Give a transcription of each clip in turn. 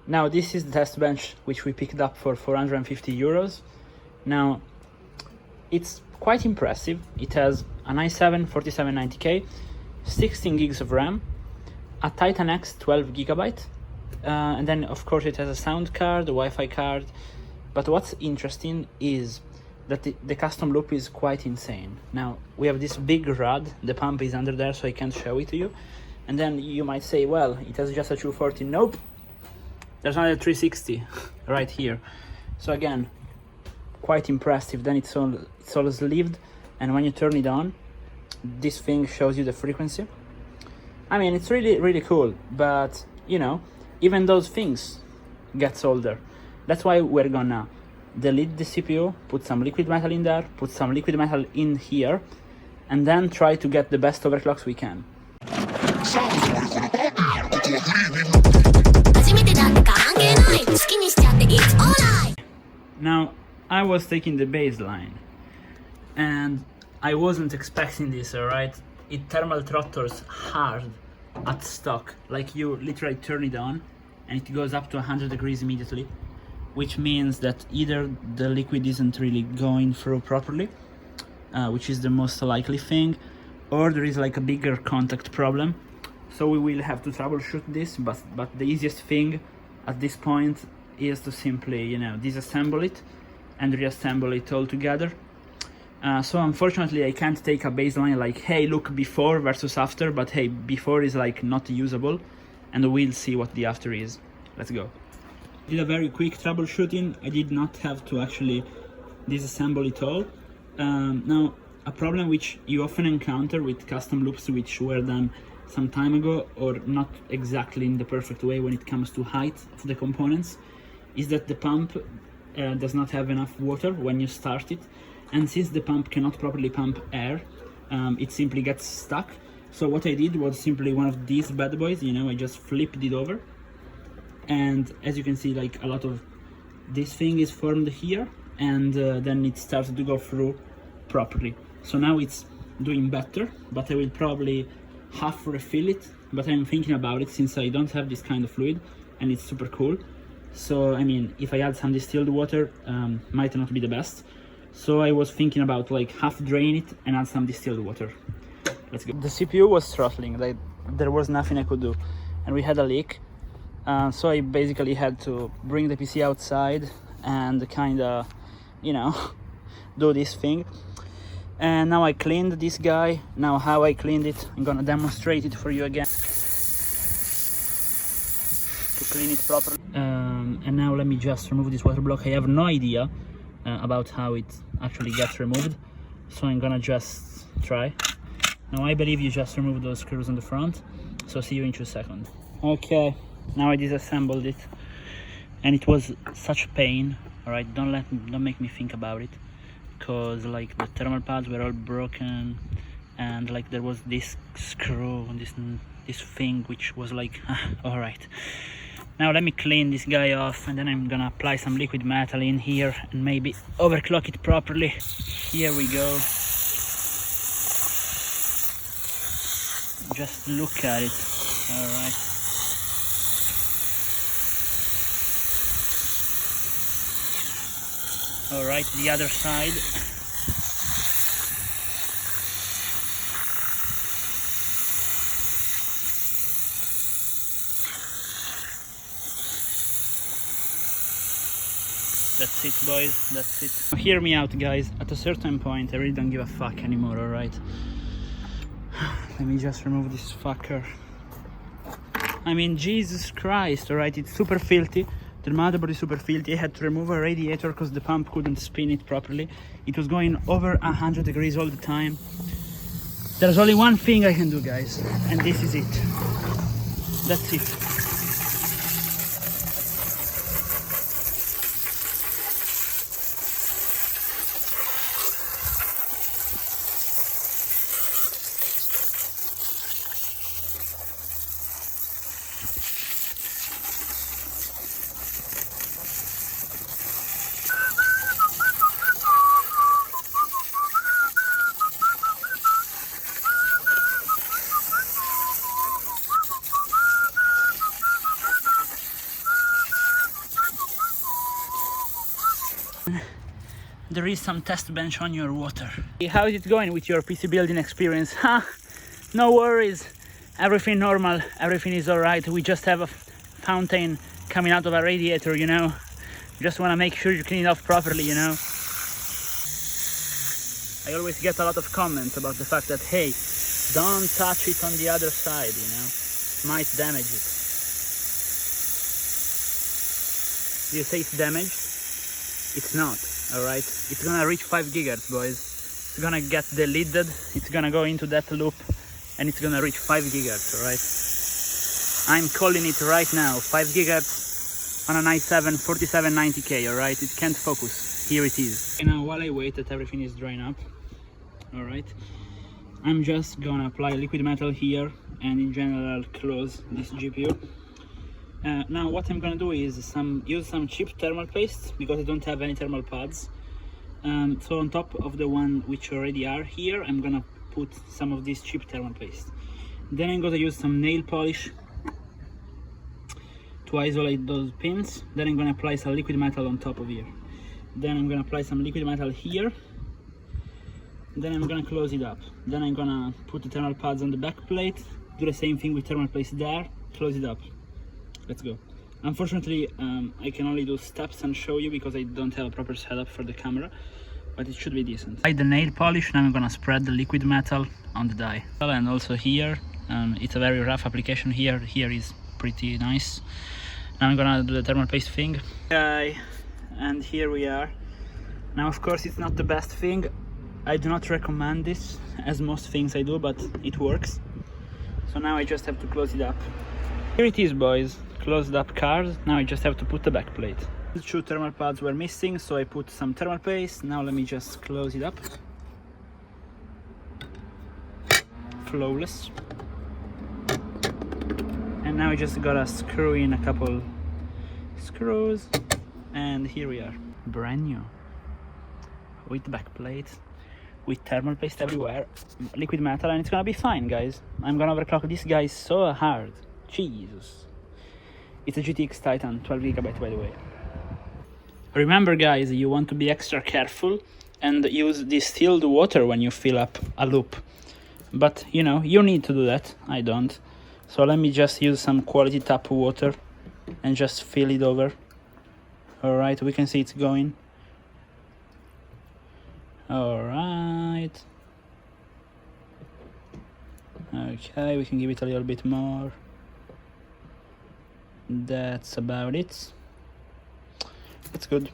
Now this is the test bench which we picked up for 450 euros. Now it's quite impressive. It has an i7 4790K, 16 gigs of RAM, a Titan X 12 gigabyte, and then of course it has a sound card, a Wi-Fi card. But what's interesting is that the custom loop is quite insane. Now we have this big rod, the pump is under there so I can't show it to you. And then you might say, well, it has just a 240. Nope, there's another 360 right here. So again, quite impressive. Then it's all sleeved, and when you turn it on, this thing shows you the frequency. I mean, it's really cool, but you know, even those things gets older. That's why we're gonna delete the CPU, put some liquid metal in there, put some liquid metal in here, and then try to get the best overclocks we can. Now, I was taking the baseline, and I wasn't expecting this, alright? It thermal throttles hard at stock, like you literally turn it on and it goes up to 100 degrees immediately, which means that either the liquid isn't really going through properly, which is the most likely thing, or there is like a bigger contact problem. So we will have to troubleshoot this, but the easiest thing at this point is to simply, you know, disassemble it and reassemble it all together. So unfortunately I can't take a baseline like, hey, look, before versus after, but hey, before is like not usable, and we'll see what the after is. Let's go. Did a very quick troubleshooting. I did not have to actually disassemble it all. Now, a problem which you often encounter with custom loops which were done some time ago, or not exactly in the perfect way when it comes to height of the components, is that the pump does not have enough water when you start it, and since the pump cannot properly pump air, it simply gets stuck. So what I did was simply one of these bad boys, you know, I just flipped it over, and as you can see, like a lot of this thing is formed here, and then it starts to go through properly. So now it's doing better, but I will probably half refill it, but I'm thinking about it since I don't have this kind of fluid and it's super cool. So I mean, if I add some distilled water, might not be the best. So I was thinking about like half drain it and add some distilled water. Let's go. The CPU was throttling, like there was nothing I could do, and we had a leak. So I basically had to bring the PC outside and kind of, you know, do this thing. And now I cleaned this guy. Now how I cleaned it, I'm gonna demonstrate it for you again to clean it properly. And now let me just remove this water block. I have no idea about how it actually gets removed, so I'm gonna just try. Now I believe you just remove those screws on the front, so see you in 2 seconds. Okay, now I disassembled it, and it was such pain. All right, don't make me think about it, because like the thermal pads were all broken, and like there was this screw, this thing which was like all right. Now let me clean this guy off, and then I'm gonna apply some liquid metal in here and maybe overclock it properly. Here we go. Just look at it. All right. All right, the other side. That's it, boys, that's it. Hear me out, guys. At a certain point, I really don't give a fuck anymore, alright? Let me just remove this fucker. I mean, Jesus Christ, alright? It's super filthy. The motherboard is super filthy. I had to remove a radiator because the pump couldn't spin it properly. It was going over 100 degrees all the time. There's only one thing I can do, guys, and this is it. That's it. There is some test bench on your water. How is it going with your PC building experience? Huh? No worries, everything normal, everything is alright. We just have a fountain coming out of a radiator, you know. Just want to make sure you clean it off properly, you know. I always get a lot of comments about the fact that, hey, don't touch it on the other side, you know, might damage it. Do you say it's damaged? It's not, alright? It's gonna reach 5 gigahertz, boys. It's gonna get delidded, it's gonna go into that loop, and it's gonna reach 5 gigahertz, alright? I'm calling it right now, 5 gigahertz on an i7 4790K, alright? It can't focus. Here it is. Okay, now while I wait that everything is drying up, alright, I'm just gonna apply liquid metal here and in general close this GPU. Now what I'm gonna do is use some cheap thermal paste because I don't have any thermal pads. So on top of the one which already are here, I'm gonna put some of this cheap thermal paste. Then I'm gonna use some nail polish to isolate those pins. Then I'm gonna apply some liquid metal on top of here. Then I'm gonna apply some liquid metal here. Then I'm gonna close it up. Then I'm gonna put the thermal pads on the back plate, do the same thing with thermal paste there, close it up. Let's go. Unfortunately, I can only do steps and show you because I don't have a proper setup for the camera, but it should be decent. Apply the nail polish, now I'm gonna spread the liquid metal on the die. And also here, it's a very rough application here. Here is pretty nice. Now I'm gonna do the thermal paste thing. Okay, and here we are. Now of course it's not the best thing. I do not recommend this, as most things I do, but it works. So now I just have to close it up. Here it is, boys, closed up card. Now I just have to put the back plate. The 2 thermal pads were missing, so I put some thermal paste. Now let me just close it up. Flawless. And now I just gotta screw in a couple screws, and here we are, brand new, with the back plate, with thermal paste everywhere, liquid metal, and it's gonna be fine, guys. I'm gonna overclock this guy so hard. Jesus. It's a GTX Titan, 12 GB by the way. Remember, guys, you want to be extra careful and use distilled water when you fill up a loop. But, you know, you need to do that. I don't. So let me just use some quality tap water and just fill it over. Alright, we can see it's going. Alright. Okay, we can give it a little bit more. That's about it. It's good.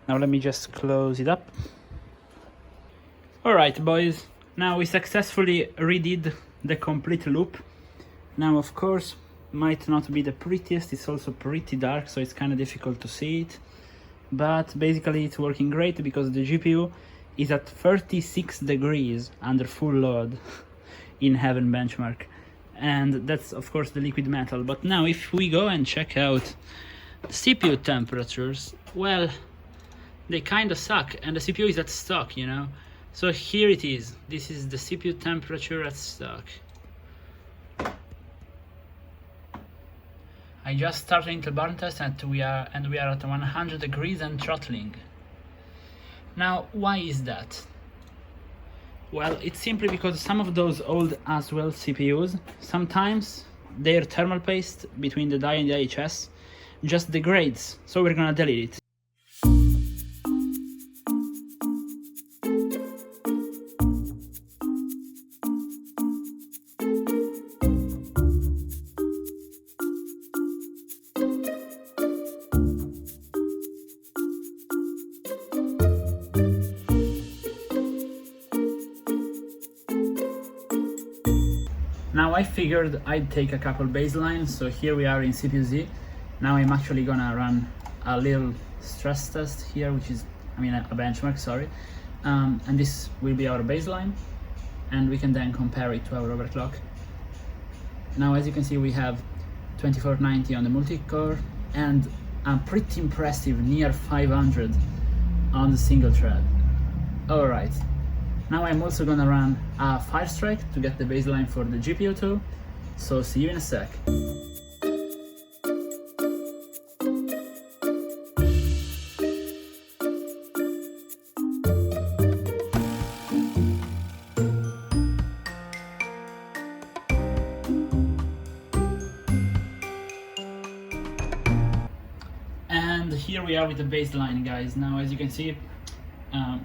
Now let me just close it up. Alright, boys. Now we successfully redid the complete loop. Now of course might not be the prettiest, it's also pretty dark, so it's kind of difficult to see it, but basically it's working great because the GPU is at 36 degrees under full load in heaven benchmark, and that's of course the liquid metal. But now if we go and check out the CPU temperatures, well, they kind of suck, and the CPU is at stock, you know. So here it is. This is the CPU temperature at stock. I just started Intel burn test and we are at 100 degrees and throttling. Now, why is that? Well, it's simply because some of those old ASUS CPUs, sometimes their thermal paste between the die and the IHS just degrades, so we're gonna delete it. Now I figured I'd take a couple baselines, so here we are in CPU-Z. Now I'm actually gonna run a little stress test here, which is, a benchmark, sorry. And this will be our baseline, and we can then compare it to our overclock. Now as you can see, we have 2490 on the multi-core, and a pretty impressive near 500 on the single thread. Alright. Now I'm also gonna run a Firestrike to get the baseline for the GPU too, so see you in a sec. here we are with the baseline, guys. Now, as you can see,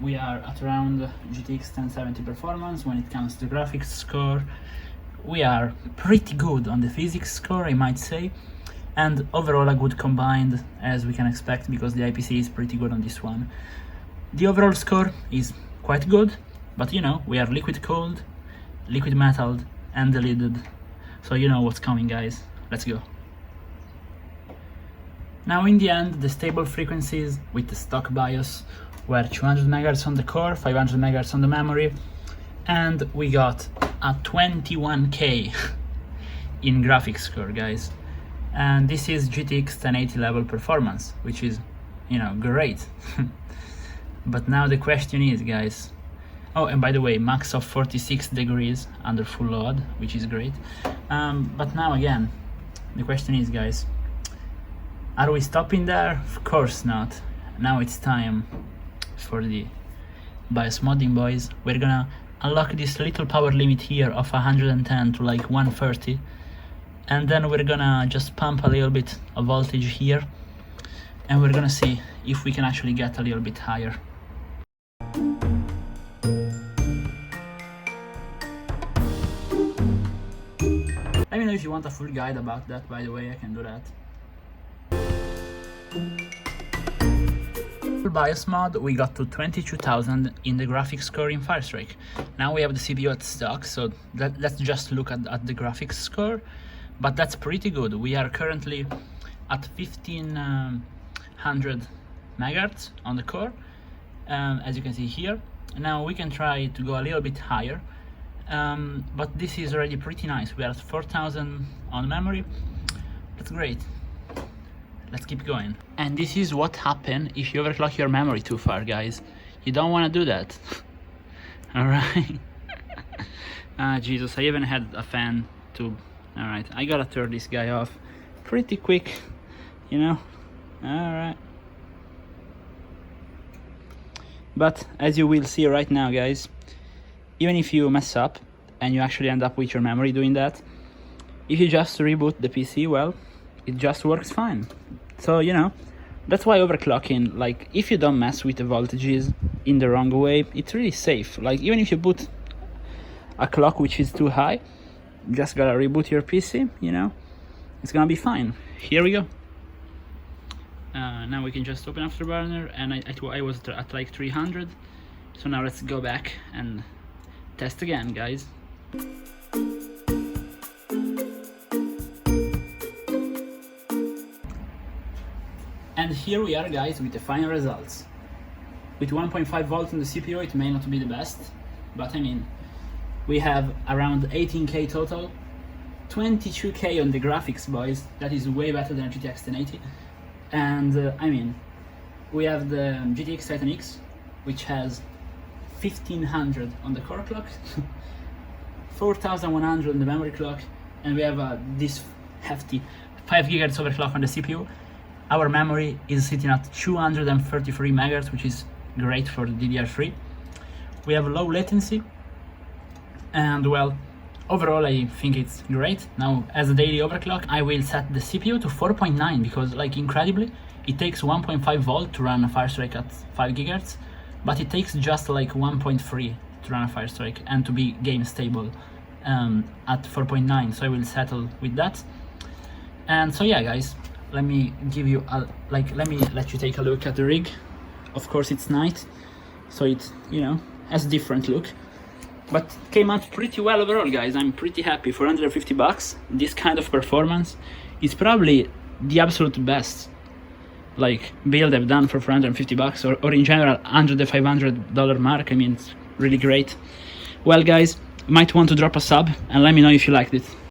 we are at around GTX 1070 performance. When it comes to graphics score, we are pretty good on the physics score, I might say, and overall a good combined, as we can expect, because the IPC is pretty good on this one. The overall score is quite good, but you know, we are liquid cooled, liquid metalled, and Delidded, so you know what's coming, guys. Let's go. Now, in the end, the stable frequencies with the stock BIOS were 200 MHz on the core, 500 MHz on the memory, and we got a 21K in graphics score, guys. And this is GTX 1080 level performance, which is, you know, great. But now the question is, guys, oh, and by the way, max of 46 degrees under full load, which is great. But now again, the question is, guys, are we stopping there? Of course not. Now it's time for the BIOS modding, boys. We're gonna unlock this little power limit here of 110 to like 130, and then we're gonna just pump a little bit of voltage here, and we're gonna see if we can actually get a little bit higher. Let me know if you want a full guide about that, by the way, I can do that. BIOS mod, we got to 22,000 in the graphics score in Firestrike. Now we have the CPU at stock, so let's just look at the graphics score, but that's pretty good. We are currently at 1500 megahertz on the core, as you can see here. Now we can try to go a little bit higher, but this is already pretty nice. We are at 4000 on memory. That's great. Let's keep going. And this is what happens if you overclock your memory too far, guys. You don't want to do that. Alright. Jesus, I even had a fan to... Alright, I gotta turn this guy off pretty quick, you know. Alright. But as you will see right now, guys, even if you mess up and you actually end up with your memory doing that, if you just reboot the PC, well, it just works fine. So, you know, that's why overclocking, like, if you don't mess with the voltages in the wrong way, it's really safe. Like, even if you put a clock which is too high, you just gotta reboot your PC, you know, it's gonna be fine. Here we go. Now we can just open Afterburner, and I was at like 300, so now let's go back and test again, guys. And here we are, guys, with the final results. With 1.5 volts on the CPU, it may not be the best, but I mean, we have around 18K total, 22K on the graphics, boys. That is way better than GTX 1080. And I mean, we have the GTX Titan X, which has 1500 on the core clock, 4100 on the memory clock, and we have this hefty 5 GHz overclock on the CPU. Our memory is sitting at 233 MHz, which is great for the DDR3. We have low latency, and well, overall I think it's great. Now, as a daily overclock, I will set the CPU to 4.9 because, like, incredibly, it takes 1.5 volt to run a Firestrike at 5 GHz, but it takes just like 1.3 to run a Firestrike and to be game stable at 4.9. So I will settle with that. And so yeah, guys, let me give you a, let me let you take a look at the rig. Of course, it's night, so it, you know, has a different look, but came out pretty well overall, guys. I'm pretty happy. For $150, this kind of performance is probably the absolute best like build I've done for $450, or in general under the $500 mark. I mean, it's really great. Well, guys, might want to drop a sub and let me know if you liked it.